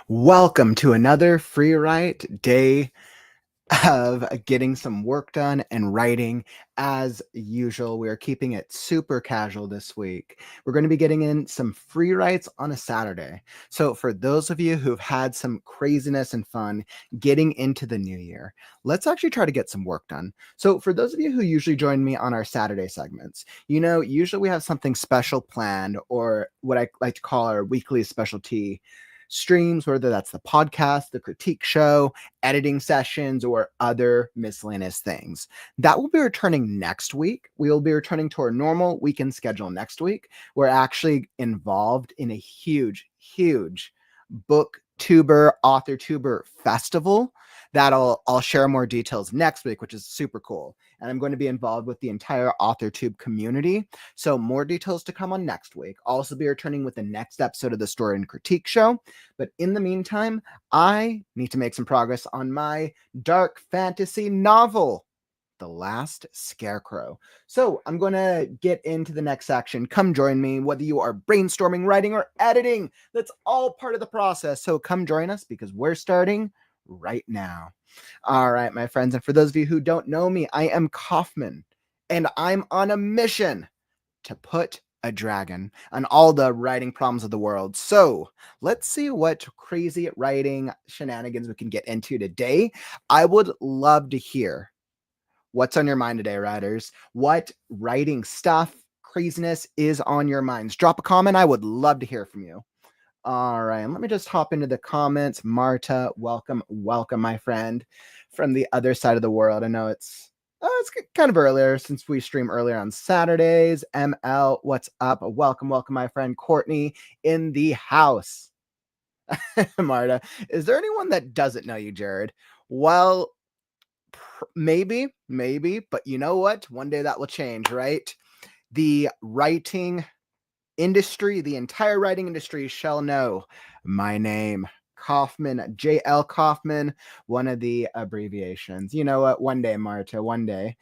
Welcome to another free write day of getting some work done and writing. As usual, we are keeping it super casual this week. We're going to be getting in some free writes on a Saturday. So, for those of you who've had some craziness and fun getting into the new year, let's actually try to get some work done. So, for those of you who usually join me on our Saturday segments, usually we have something special planned, or what I like to call our weekly specialty streams, whether that's the podcast, the critique show, editing sessions, or other miscellaneous things. That will be returning next week. We will be returning to our normal weekend schedule next week. We're actually involved in a huge booktuber, author tuber festival that I'll share more details next week, which is super cool. And I'm going to be involved with the entire AuthorTube community. So more details to come on next week. I'll also be returning with the next episode of the Story and Critique Show. But in the meantime, I need to make some progress on my dark fantasy novel, The Last Scarecrow. So I'm going to get into the next section. Come join me, whether you are brainstorming, writing, or editing. That's all part of the process. So come join us because we're starting right now. All right, my friends. And for those of you who don't know me, I am Kaufman, and I'm on a mission to put a dragon on all the writing problems of the world. So let's see what crazy writing shenanigans we can get into today. I would love to hear what's on your mind today, writers. What writing stuff, craziness is on your minds? Drop a comment. I would love to hear from you. All right, let me just hop into the comments. Marta, welcome, my friend from the other side of the world. I know it's kind of earlier since we stream earlier on Saturdays. ML, what's up? Welcome, my friend. Courtney in the house. Marta, is there anyone that doesn't know you, Jared? Well, maybe, but you know what? One day that will change, right? The writing industry, the entire writing industry shall know my name. Kaufman, J.L. Kaufman, one of the abbreviations. You know what? One day, Marta, one day.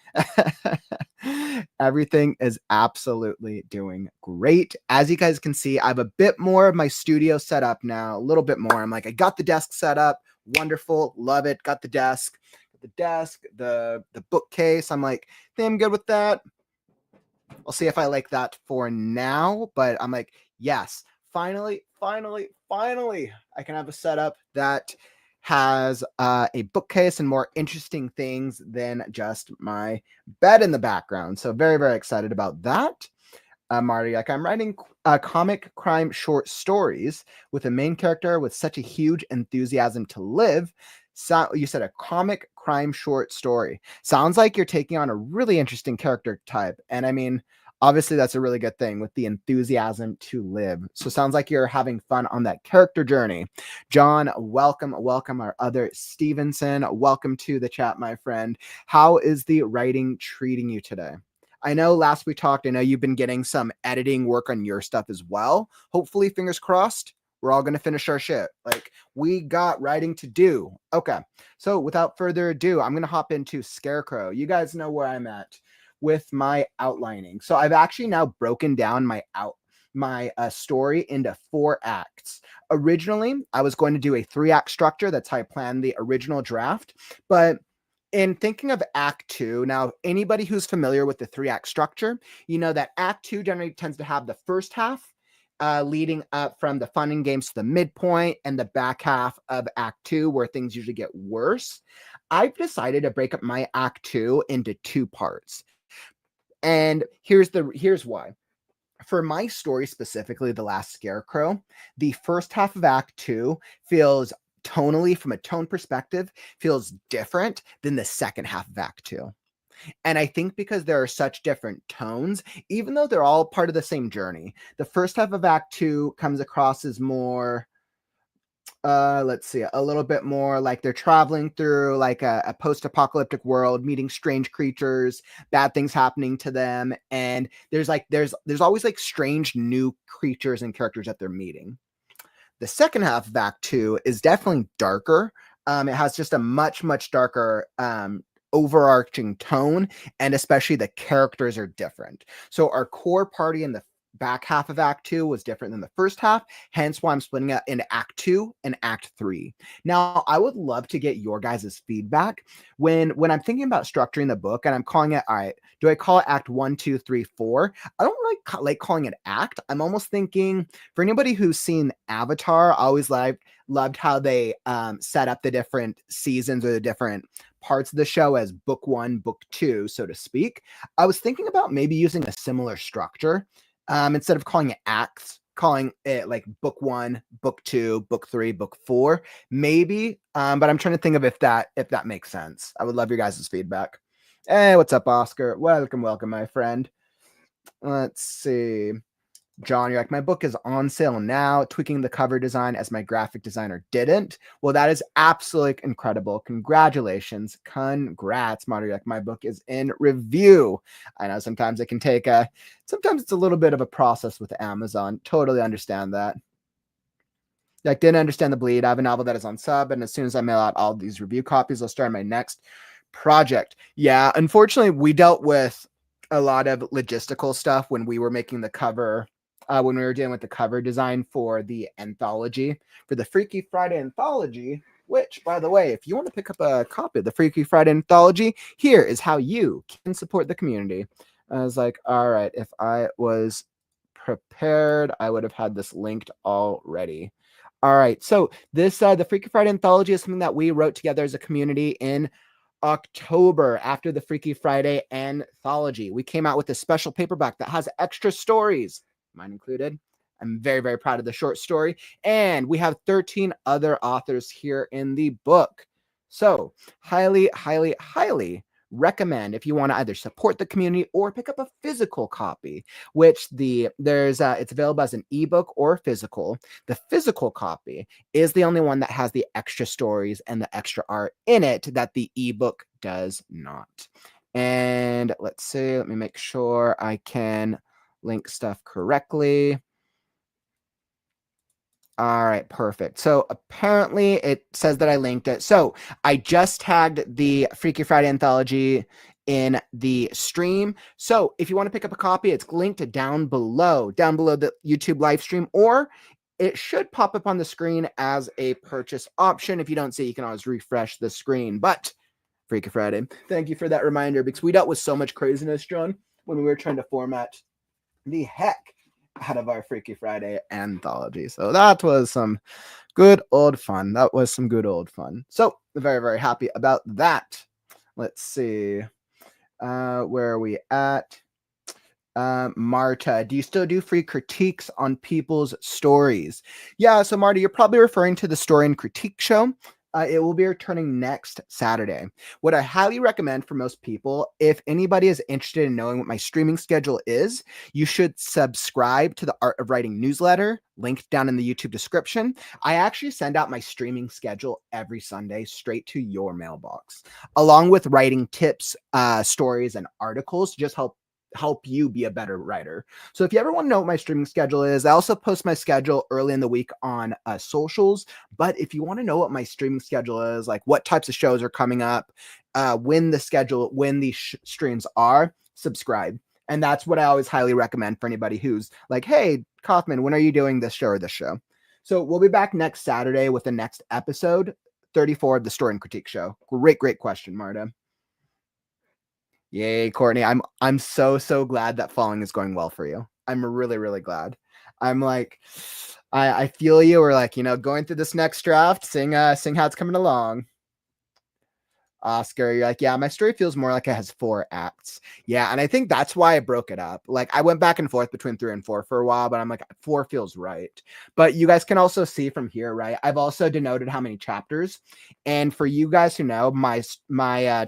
Everything is absolutely doing great. As you guys can see, I have a bit more of my studio set up now, a little bit more. I'm like, I got the desk set up. Wonderful. Love it. Got the desk, the bookcase. I'm like, I think I'm good with that. I'll see if I like that for now, but I'm like, yes, finally, I can have a setup that has a bookcase and more interesting things than just my bed in the background. So very, very excited about that. Marty, like I'm writing comic crime short stories with a main character with such a huge enthusiasm to live. So you said a comic crime short story. Sounds like you're taking on a really interesting character type. And I mean, obviously that's a really good thing with the enthusiasm to live. So sounds like you're having fun on that character journey. John, welcome. Our other Stevenson, welcome to the chat, my friend. How is the writing treating you today? I know last we talked, I know you've been getting some editing work on your stuff as well. Hopefully, fingers crossed, we're all going to finish our shit. Like, we got writing to do. Okay. So without further ado, I'm going to hop into Scarecrow. You guys know where I'm at with my outlining. So I've actually now broken down my story into 4 acts. Originally, I was going to do a 3-act structure. That's how I planned the original draft. But in thinking of Act 2, now anybody who's familiar with the 3-act structure, you know that Act 2 generally tends to have the first half leading up from the fun and games to the midpoint, and the back half of Act 2 where things usually get worse. I've decided to break up my Act 2 into 2 parts. And here's why. For my story specifically, The Last Scarecrow, the first half of Act 2 feels tonally, from a tone perspective, feels different than the second half of Act 2. And I think because there are such different tones, even though they're all part of the same journey, the first half of Act 2 comes across as more, let's see, a little bit more like they're traveling through like a post-apocalyptic world, meeting strange creatures, bad things happening to them. And there's always like strange new creatures and characters that they're meeting. The second half of Act 2 is definitely darker. It has just a much darker overarching tone, and especially the characters are different. So our core party in the back half of Act 2 was different than the first half, hence why I'm splitting it into Act 2 and Act 3. Now, I would love to get your guys' feedback when I'm thinking about structuring the book and I'm calling it, all right, do I call it Act 1, 2, 3, 4? I don't really like calling it act. I'm almost thinking, for anybody who's seen Avatar, I always loved how they set up the different seasons or the different parts of the show as book 1, book 2, so to speak. I was thinking about maybe using a similar structure. Instead of calling it acts, calling it like book 1, book 2, book 3, book 4, maybe. But I'm trying to think of if that makes sense. I would love your guys' feedback. Hey, what's up, Oscar? Welcome, my friend. Let's see. John, you're like, my book is on sale now, tweaking the cover design as my graphic designer didn't. Well, that is absolutely incredible. Congratulations. Congrats, Marty. You're like, my book is in review. I know sometimes it can take sometimes it's a little bit of a process with Amazon. Totally understand that. Like, didn't understand the bleed. I have a novel that is on sub, and as soon as I mail out all these review copies, I'll start my next project. Yeah, unfortunately, we dealt with a lot of logistical stuff when we were making the cover, when we were dealing with the cover design for the anthology, for the Freaky Friday anthology, which, by the way, if you want to pick up a copy of the Freaky Friday anthology, here is how you can support the community. I was like, all right, if I was prepared, I would have had this linked already. All right, so this the Freaky Friday anthology is something that we wrote together as a community in October after the Freaky Friday anthology. We came out with a special paperback that has extra stories, mine included. I'm very, very proud of the short story. And we have 13 other authors here in the book. So highly, highly, highly recommend if you want to either support the community or pick up a physical copy, which it's available as an ebook or physical. The physical copy is the only one that has the extra stories and the extra art in it that the ebook does not. And let's see, let me make sure I can link stuff correctly. All right, perfect. So apparently it says that I linked it. So I just tagged the Freaky Friday anthology in the stream. So if you want to pick up a copy, it's linked down below the YouTube live stream, or it should pop up on the screen as a purchase option. If you don't see it, you can always refresh the screen. But Freaky Friday, thank you for that reminder, because we dealt with so much craziness, John, when we were trying to format the heck out of our Freaky Friday anthology. So that was some good old fun. So very, very happy about that. Let's see. Where are we at? Marta, do you still do free critiques on people's stories? Yeah, so Marta, you're probably referring to the Story and Critique show. It will be returning next Saturday. What I highly recommend for most people, if anybody is interested in knowing what my streaming schedule is, you should subscribe to the Art of Writing newsletter, linked down in the YouTube description. I actually send out my streaming schedule every Sunday straight to your mailbox, along with writing tips, stories, and articles to just help you be a better writer. So if you ever want to know what my streaming schedule is, I also post my schedule early in the week on socials. But if you want to know what my streaming schedule is, like what types of shows are coming up, when these streams are, subscribe. And that's what I always highly recommend for anybody who's like, hey, Kaufman, when are you doing this show or this show? So we'll be back next Saturday with the next episode, 34 of the Story and Critique show. Great question, Marta. Yay, Courtney. I'm so glad that falling is going well for you. I'm really, really glad. I'm like, I feel you. We're like, going through this next draft, seeing how it's coming along. Oscar, you're like, yeah, my story feels more like it has 4 acts. Yeah, and I think that's why I broke it up. Like, I went back and forth between 3 and 4 for a while, but I'm like, 4 feels right. But you guys can also see from here, right? I've also denoted how many chapters. And for you guys who know, my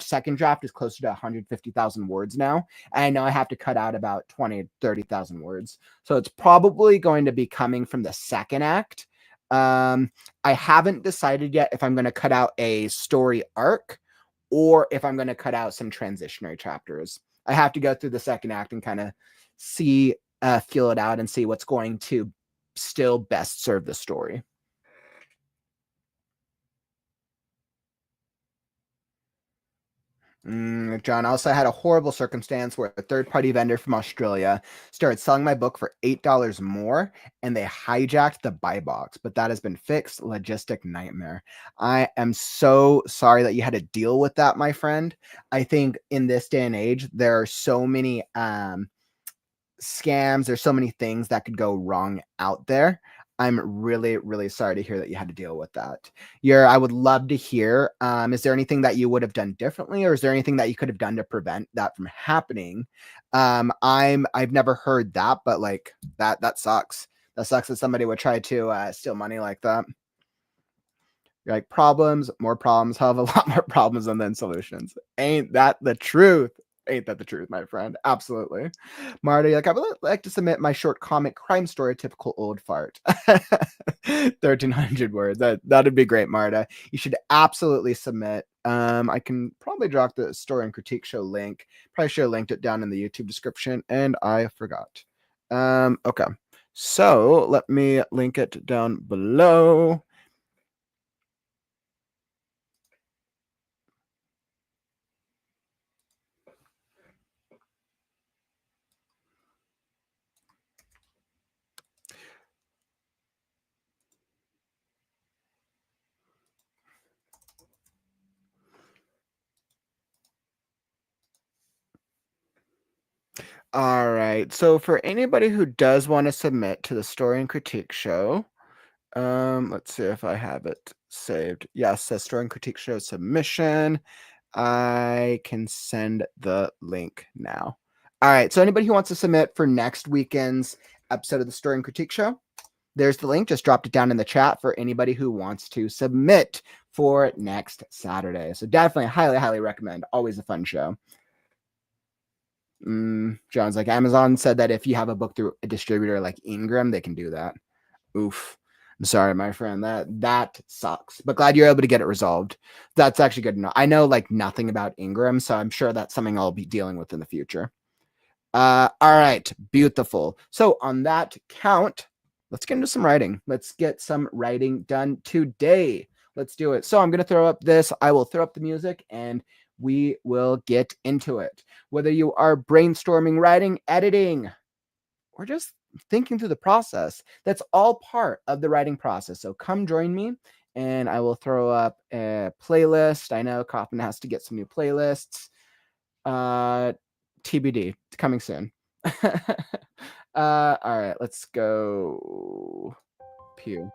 second draft is closer to 150,000 words now. And I know I have to cut out about 20, 30,000 words. So it's probably going to be coming from the second act. I haven't decided yet if I'm going to cut out a story arc or if I'm going to cut out some transitionary chapters. I have to go through the second act and kind of see, feel it out and see what's going to still best serve the story. John, also had a horrible circumstance where a third-party vendor from Australia started selling my book for $8 more, and they hijacked the buy box. But that has been fixed. Logistic nightmare. I am so sorry that you had to deal with that, my friend. I think in this day and age, there are so many scams. There's so many things that could go wrong out there. I'm really, really sorry to hear that you had to deal with that. I would love to hear, is there anything that you would have done differently, or is there anything that you could have done to prevent that from happening? I've never heard that, but like that sucks. That sucks that somebody would try to steal money like that. You're like, problems, more problems, hell of a lot more problems and then solutions. Ain't that the truth? Ain't that the truth, my friend? Absolutely. Marty, like, I would like to submit my short comic crime story, typical old fart. 1,300 words. That'd be great, Marta. You should absolutely submit. I can probably drop the story and critique show link. Probably should have linked it down in the YouTube description, and I forgot. Okay. So let me link it down below. All right. So for anybody who does want to submit to the story and critique show, let's see if I have it saved. Yes, says story and critique show submission. I can send the link now. All right. So anybody who wants to submit for next weekend's episode of the story and critique show, there's the link. Just dropped it down in the chat for anybody who wants to submit for next Saturday. So definitely highly, highly recommend. Always a fun show. John's like, Amazon said that if you have a book through a distributor like Ingram, they can do that. Oof. I'm sorry, my friend. That sucks. But glad you're able to get it resolved. That's actually good to know. I know like nothing about Ingram, so I'm sure that's something I'll be dealing with in the future. All right. Beautiful. So on that count, let's get into some writing. Let's get some writing done today. Let's do it. So I'm going to throw up this. I will throw up the music and we will get into it. Whether you are brainstorming, writing, editing, or just thinking through the process, that's all part of the writing process. So come join me and I will throw up a playlist. I know Kaufman has to get some new playlists. TBD, coming soon. All right, let's go. Pew.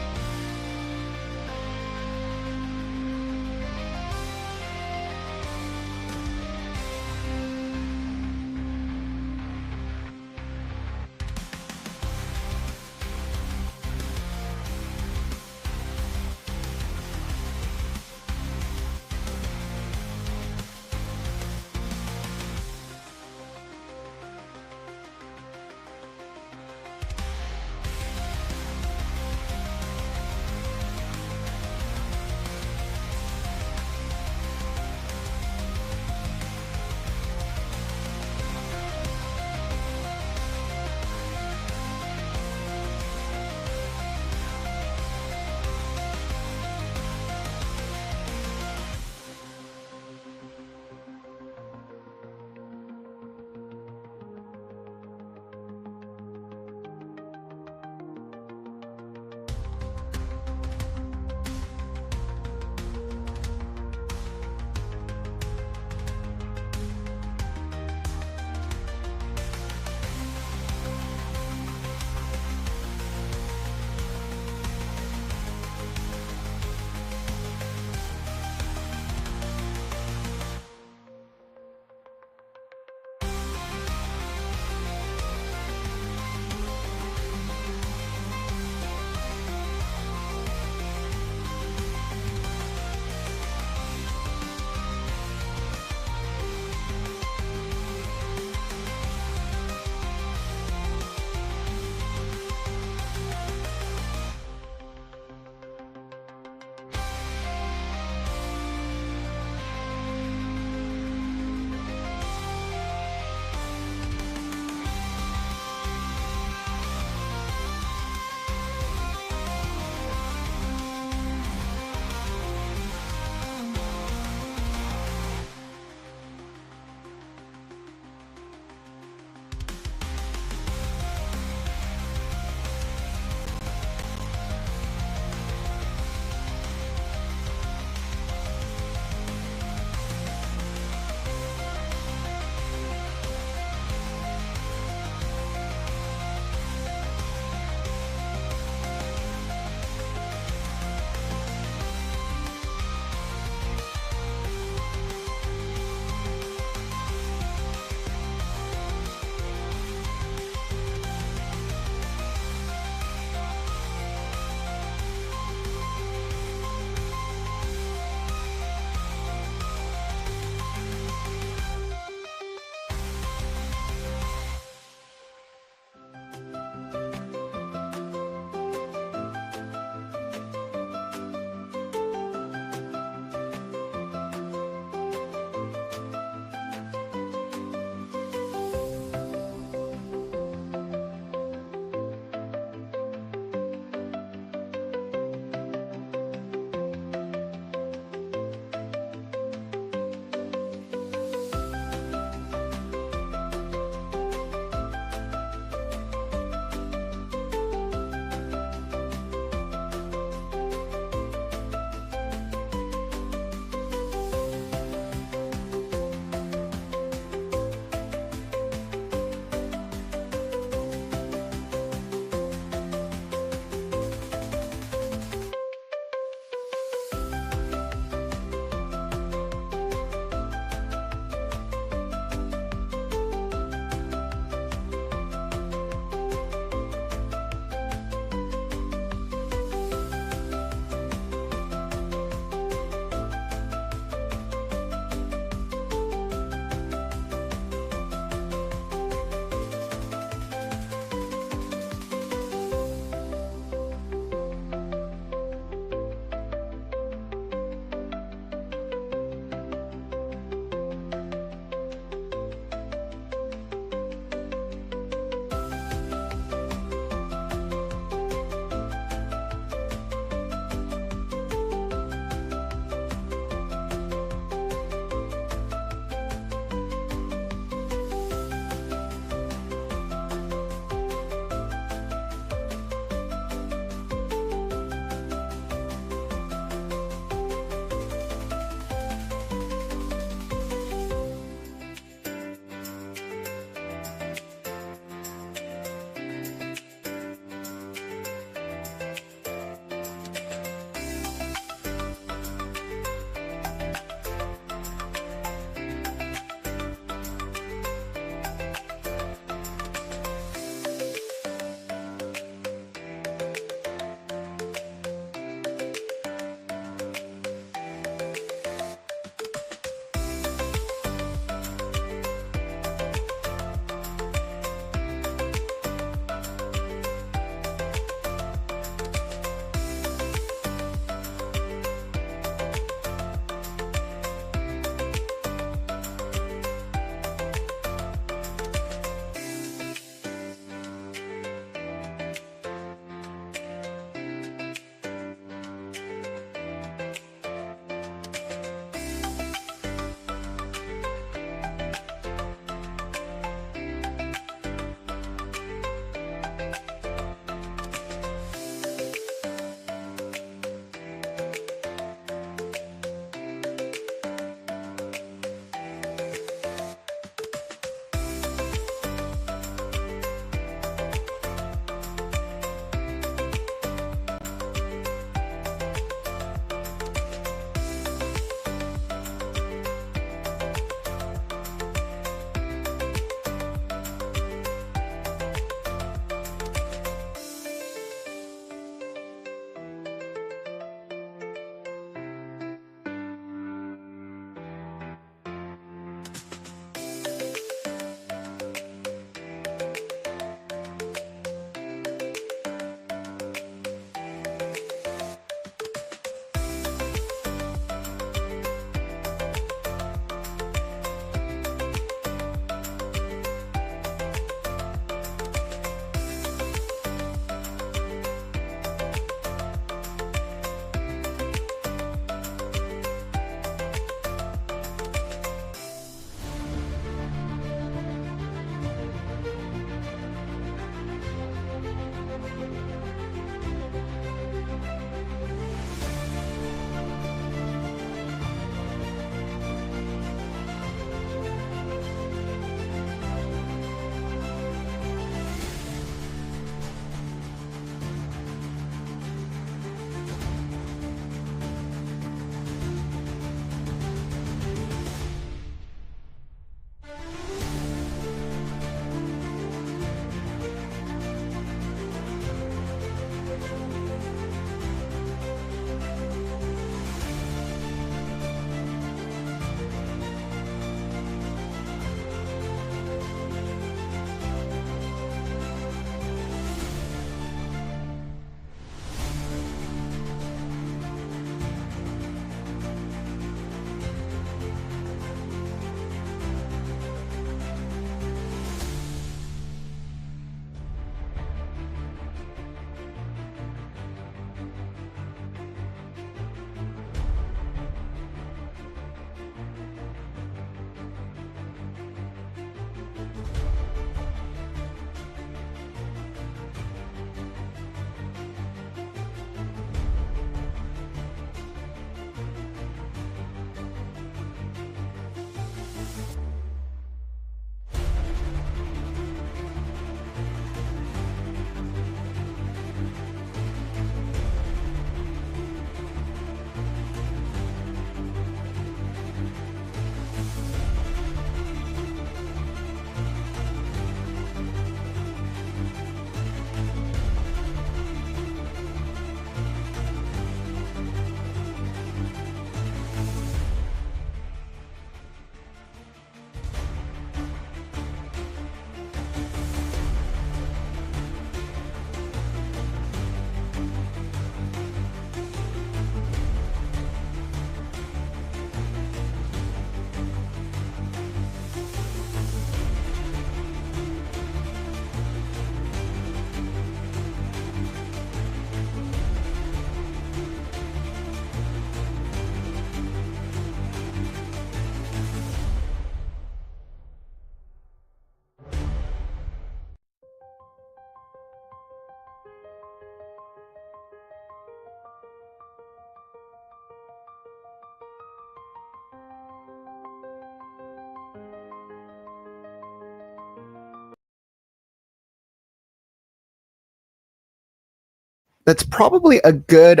That's probably a good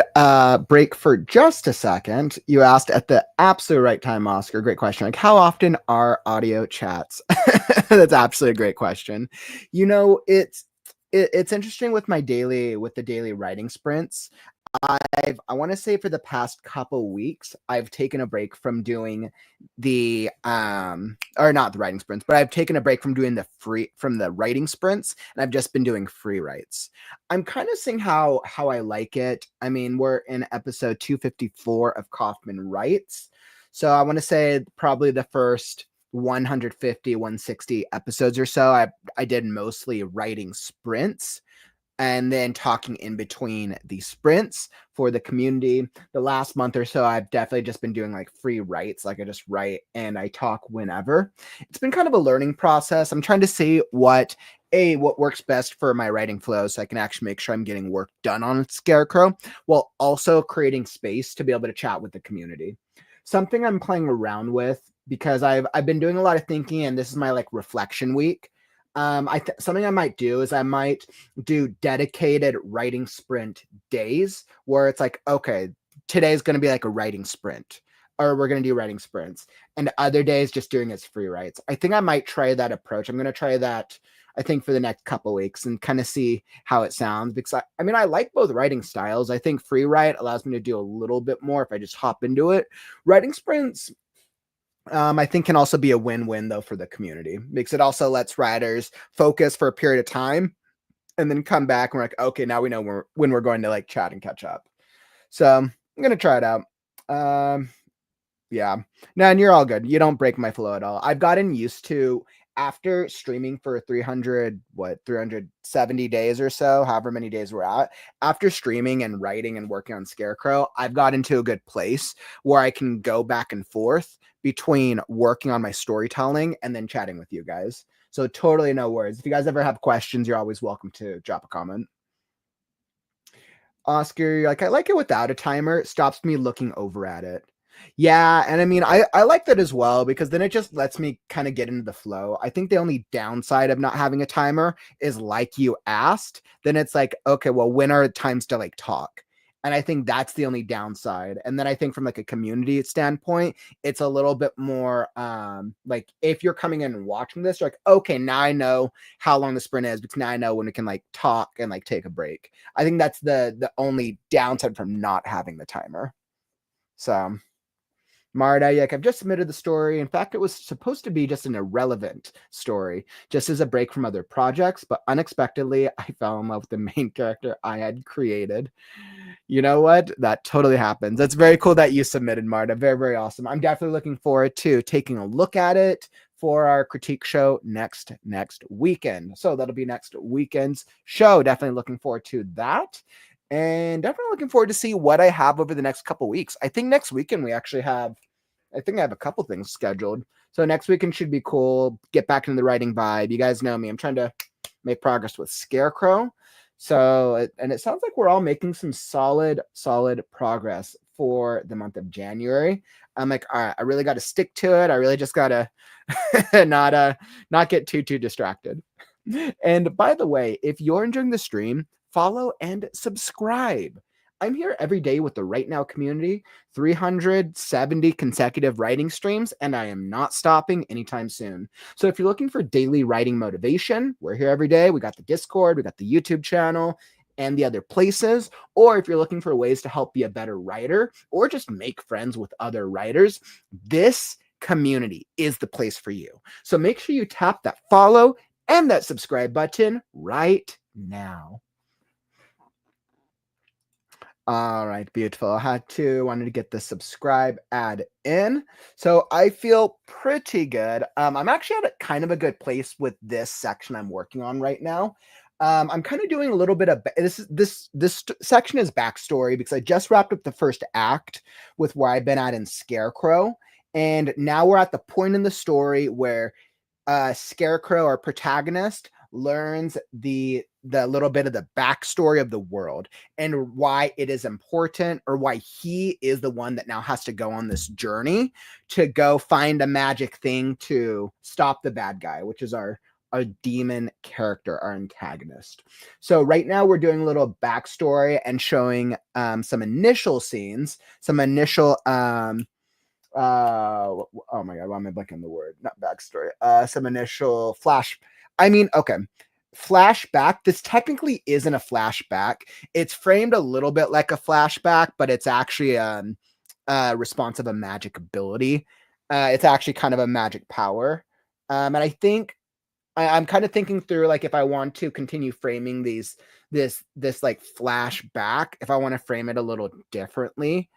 break for just a second. You asked at the absolute right time, Oscar. Great question. Like, how often are audio chats? That's absolutely a great question. You know, it's interesting with the daily writing sprints. I want to say for the past couple weeks, I've taken a break from doing the or not the writing sprints, but I've taken a break from doing the writing sprints, and I've just been doing free writes. I'm kind of seeing how I like it. I mean, we're in episode 254 of Kaufman Writes. So I want to say probably the first 150, 160 episodes or so, I did mostly writing sprints and then talking in between the sprints for the community. The last month or so, I've definitely just been doing like free writes. Like I just write and I talk whenever. It's been kind of a learning process. I'm trying to see what works best for my writing flow so I can actually make sure I'm getting work done on Scarecrow while also creating space to be able to chat with the community. Something I'm playing around with because I've been doing a lot of thinking and this is my like reflection week. Something I might do is I might do dedicated writing sprint days where it's like, okay, today's going to be like a writing sprint, or we're going to do writing sprints, and other days just doing as free writes. I think I might try that approach. I'm going to try that, I think, for the next couple weeks and kind of see how it sounds because I mean, I like both writing styles. I think free write allows me to do a little bit more if I just hop into it. Writing sprints, I think can also be a win-win though for the community because it also lets writers focus for a period of time and then come back and we're like, okay, now we know when we're going to like chat and catch up. So I'm gonna try it out. Yeah. No, and you're all good. You don't break my flow at all. I've gotten used to after streaming for 370 days or so, however many days we're at, after streaming and writing and working on Scarecrow, I've got into a good place where I can go back and forth between working on my storytelling and then chatting with you guys. So totally no worries. If you guys ever have questions, you're always welcome to drop a comment. Oscar, like I like it without a timer. It stops me looking over at it. Yeah, and I mean I like that as well because then it just lets me kind of get into the flow. I think the only downside of not having a timer is like you asked, then it's like, okay, well, when are times to like talk? And I think that's the only downside. And then I think from like a community standpoint, it's a little bit more like if you're coming in and watching this, you're like, okay, now I know how long the sprint is because now I know when we can like talk and like take a break. I think that's the only downside from not having the timer. So Marta, like I've just submitted the story. In fact, it was supposed to be just an irrelevant story, just as a break from other projects, but unexpectedly, I fell in love with the main character I had created. You know what? That totally happens. That's very cool that you submitted, Marta. Very, very awesome. I'm definitely looking forward to taking a look at it for our critique show next weekend. So that'll be next weekend's show. Definitely looking forward to that. And definitely looking forward to see what I have over the next couple weeks. I think next weekend we actually have, I think I have a couple things scheduled. So next weekend should be cool. Get back into the writing vibe. You guys know me. I'm trying to make progress with Scarecrow. So, and it sounds like we're all making some solid progress for the month of January. I'm like, all right, I really got to stick to it. I really just got to not get too distracted. And by the way, if you're enjoying the stream, follow and subscribe. I'm here every day with the Right Now community, 370 consecutive writing streams, and I am not stopping anytime soon. So if you're looking for daily writing motivation, we're here every day. We got the Discord, we got the YouTube channel, and the other places. Or if you're looking for ways to help be a better writer or just make friends with other writers, this community is the place for you. So make sure you tap that follow and that subscribe button right now. All right, beautiful. Wanted to get the subscribe ad in. So I feel pretty good. I'm actually at kind of a good place with this section I'm working on right now. I'm kind of doing a little bit of this section is backstory because I just wrapped up the first act with where I've been at in Scarecrow. And now we're at the point in the story where Scarecrow, our protagonist, learns the little bit of the backstory of the world and why it is important, or why he is the one that now has to go on this journey to go find a magic thing to stop the bad guy, which is our a demon character, our antagonist. So right now we're doing a little backstory and showing some initial scenes, some initial oh my god, why am I blanking on the word? Not backstory. Some initial okay. Flashback. This technically isn't a flashback. It's framed a little bit like a flashback, but it's actually a response of a magic ability. It's actually kind of a magic power. And I think I'm kind of thinking through, like, if I want to continue framing this like flashback, if I want to frame it a little differently,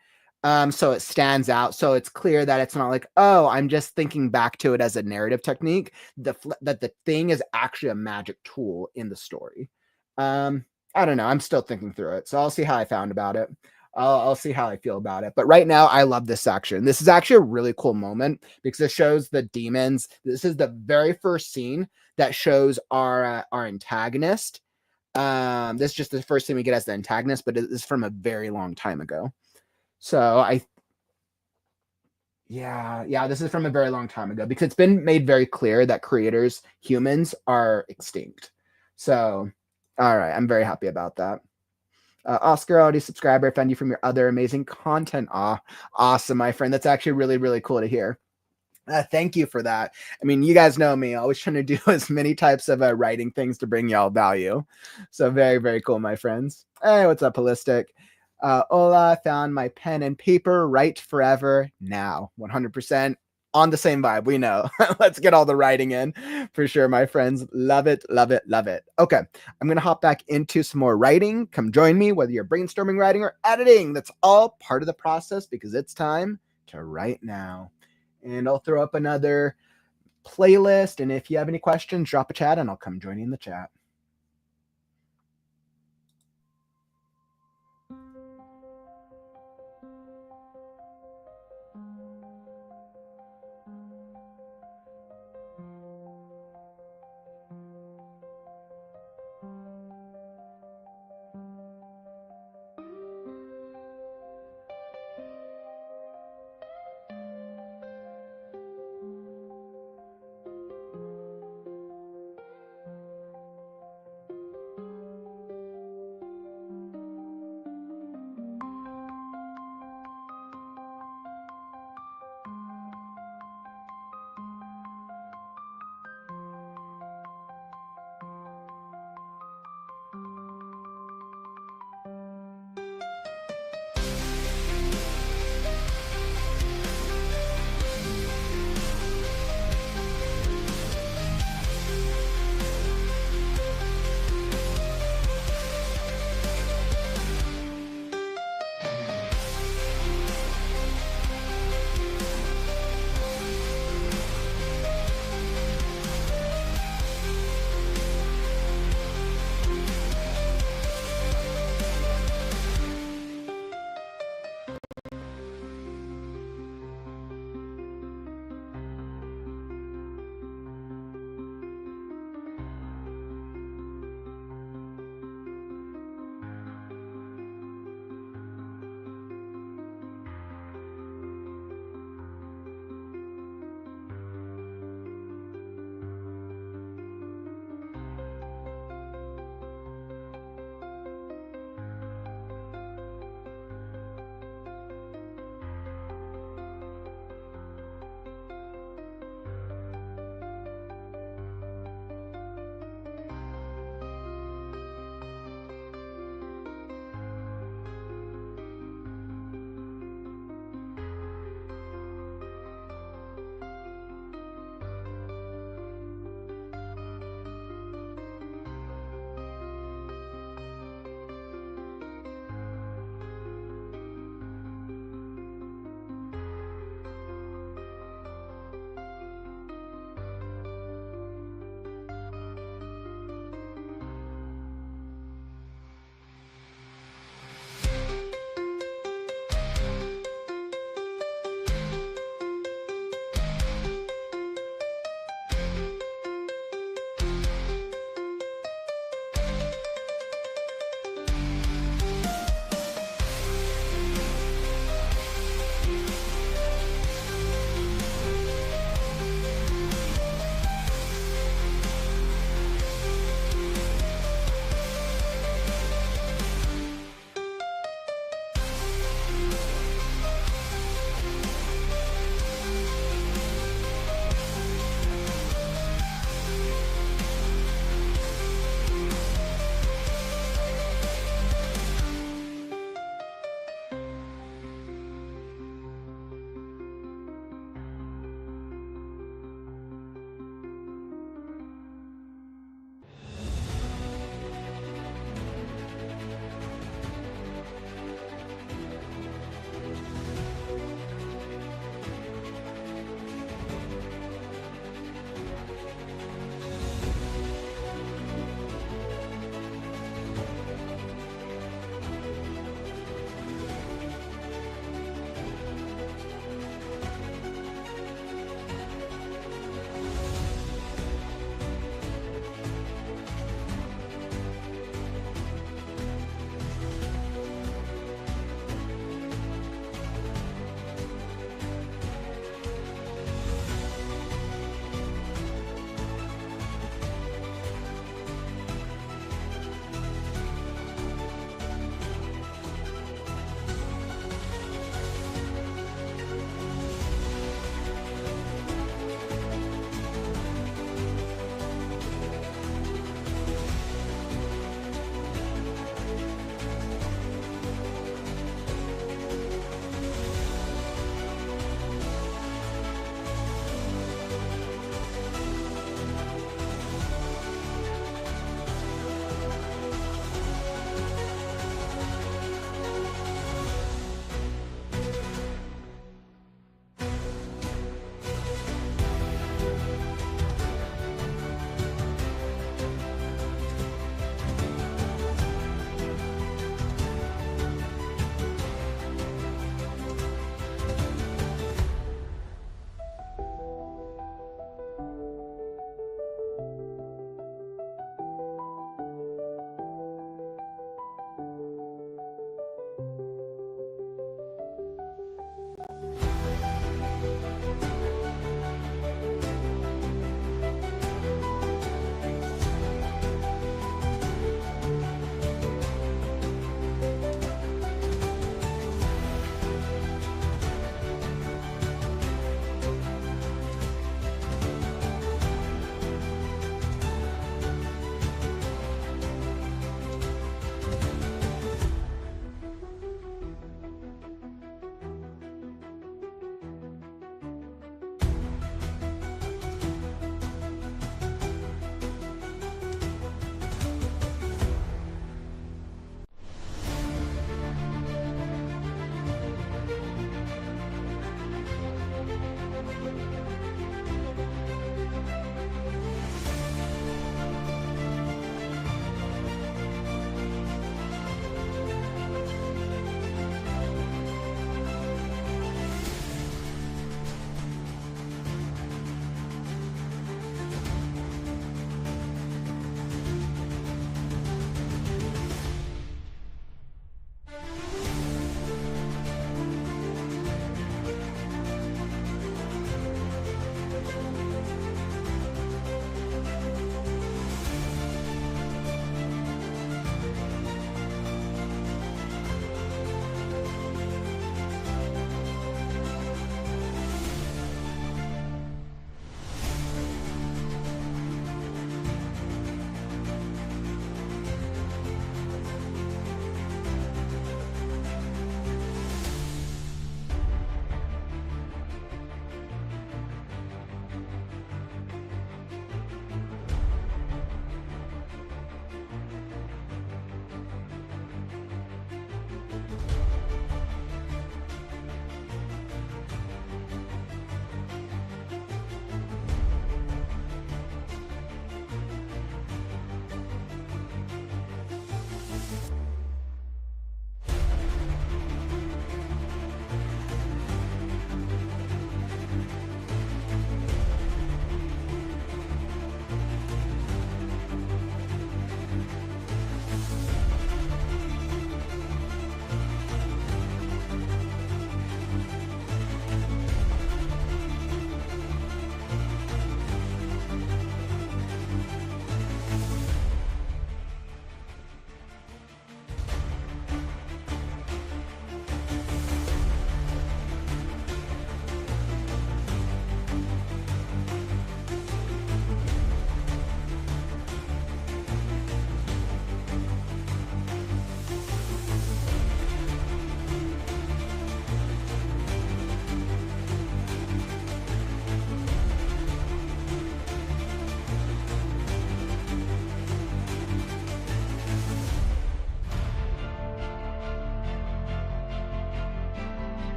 so it stands out, so it's clear that it's not like, oh, I'm just thinking back to it as a narrative technique. That the thing is actually a magic tool in the story. I don't know. I'm still thinking through it, so I'll see how I found about it. I'll see how I feel about it. But right now, I love this section. This is actually a really cool moment because it shows the demons. This is the very first scene that shows our antagonist. This is just the first thing we get as the antagonist, but it is from a very long time ago. So yeah, this is from a very long time ago because it's been made very clear that creators, humans, are extinct. So, all right, I'm very happy about that. Oscar, already subscriber, found you from your other amazing content. Awesome, my friend. That's actually really, really cool to hear. Thank you for that. I mean, you guys know me, always trying to do as many types of writing things to bring y'all value. So very, very cool, my friends. Hey, what's up, Holistic? Hola, found my pen and paper, write forever now. 100% on the same vibe. We know. Let's get all the writing in for sure, my friends. Love it, love it, love it. Okay, I'm going to hop back into some more writing. Come join me, whether you're brainstorming, writing, or editing. That's all part of the process because it's time to write now. And I'll throw up another playlist. And if you have any questions, drop a chat and I'll come join you in the chat.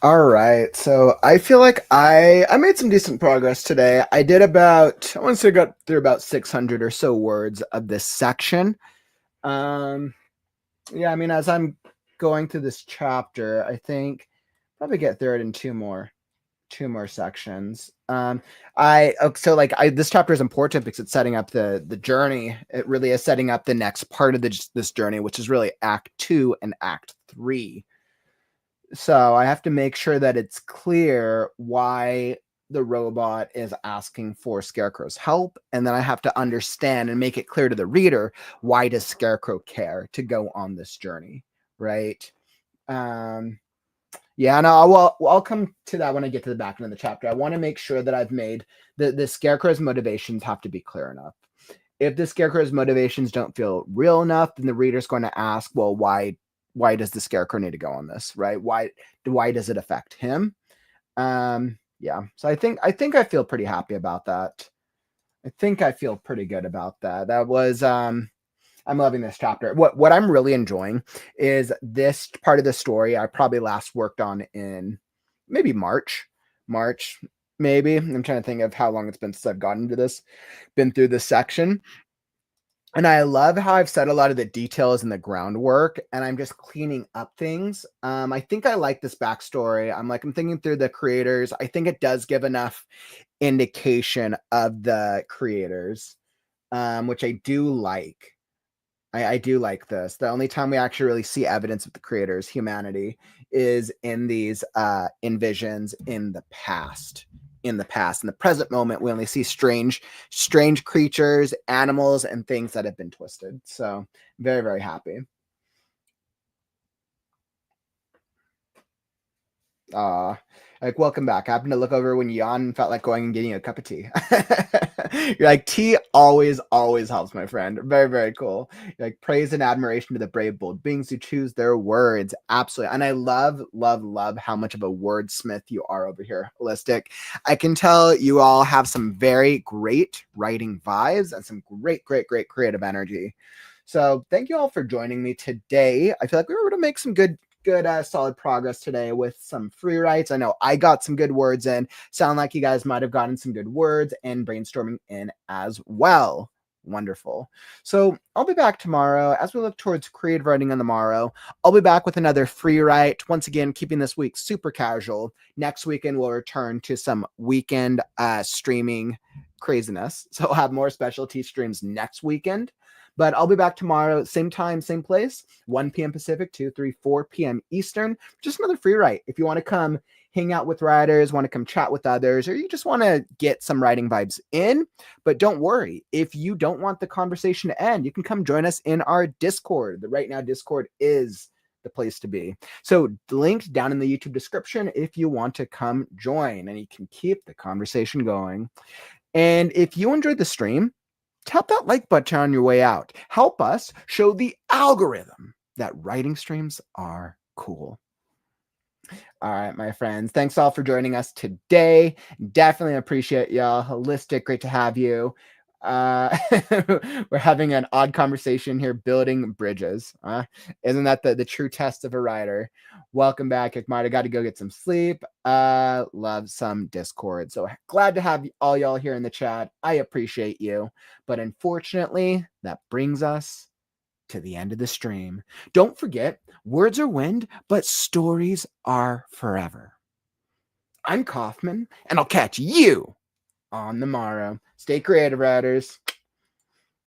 All right. So I feel like I made some decent progress today. I did about I want to say got through about 600 or so words of this section. Um yeah, I mean as I'm going through this chapter, I think probably get through it in two more sections. So like I this chapter is important because it's setting up the journey. It really is setting up the next part of this journey, which is really Act 2 and Act 3. So I have to make sure that it's clear why the robot is asking for Scarecrow's help, and then I have to understand and make it clear to the reader, why does Scarecrow care to go on this journey, right? Um, yeah, no, I'll come to that when I get to the back end of the chapter. I want to make sure that I've made the Scarecrow's motivations have to be clear enough. If the Scarecrow's motivations don't feel real enough, then the reader's going to ask, well, why does the Scarecrow need to go on this, right? Why does it affect him? Yeah. So I think I feel pretty happy about that. I think I feel pretty good about that. That was I'm loving this chapter. What I'm really enjoying is this part of the story I probably last worked on in maybe March, maybe. I'm trying to think of how long it's been since I've gotten to this, been through this section. And I love how I've set a lot of the details and the groundwork, and I'm just cleaning up things. I think I like this backstory. I'm thinking through the creators. I think it does give enough indication of the creators, which I do like. I do like this. The only time we actually really see evidence of the creators' humanity is in these in visions in the past. In the present moment, we only see strange creatures, animals, and things that have been twisted. So very, very happy. Uh like welcome back. I happened to look over when you yawned and felt like going and getting a cup of tea. You're like, tea always helps, my friend. Very, very cool. You're like, praise and admiration to the brave, bold beings who choose their words. Absolutely. And I love how much of a wordsmith you are over here, Holistic. I can tell you all have some very great writing vibes and some great creative energy. So thank you all for joining me today. I feel like we were able to make some good solid progress today with some free writes. I know I got some good words in. Sound like you guys might have gotten some good words and brainstorming in as well. Wonderful. So I'll be back tomorrow as we look towards creative writing on the morrow. I'll be back with another free write. Once again, keeping this week super casual. Next weekend, we'll return to some weekend streaming craziness. So I'll have more specialty streams next weekend. But I'll be back tomorrow, same time, same place, 1 p.m. Pacific, 2, 3, 4 p.m. Eastern. Just another free write. If you want to come hang out with writers, want to come chat with others, or you just want to get some writing vibes in, but don't worry. If you don't want the conversation to end, you can come join us in our Discord. The Right Now Discord is the place to be. So linked down in the YouTube description if you want to come join, and you can keep the conversation going. And if you enjoyed the stream, tap that like button on your way out. Help us show the algorithm that writing streams are cool. All right, my friends. Thanks all for joining us today. Definitely appreciate y'all. Holistic, great to have you. Uh, we're having an odd conversation here, building bridges. Isn't that the true test of a writer? Welcome back, Ikmar. Got to go get some sleep. Love some Discord. So glad to have all y'all here in the chat. I appreciate you. But unfortunately, that brings us to the end of the stream. Don't forget, words are wind, but stories are forever. I'm Kaufman, and I'll catch you on the morrow. Stay creative, writers.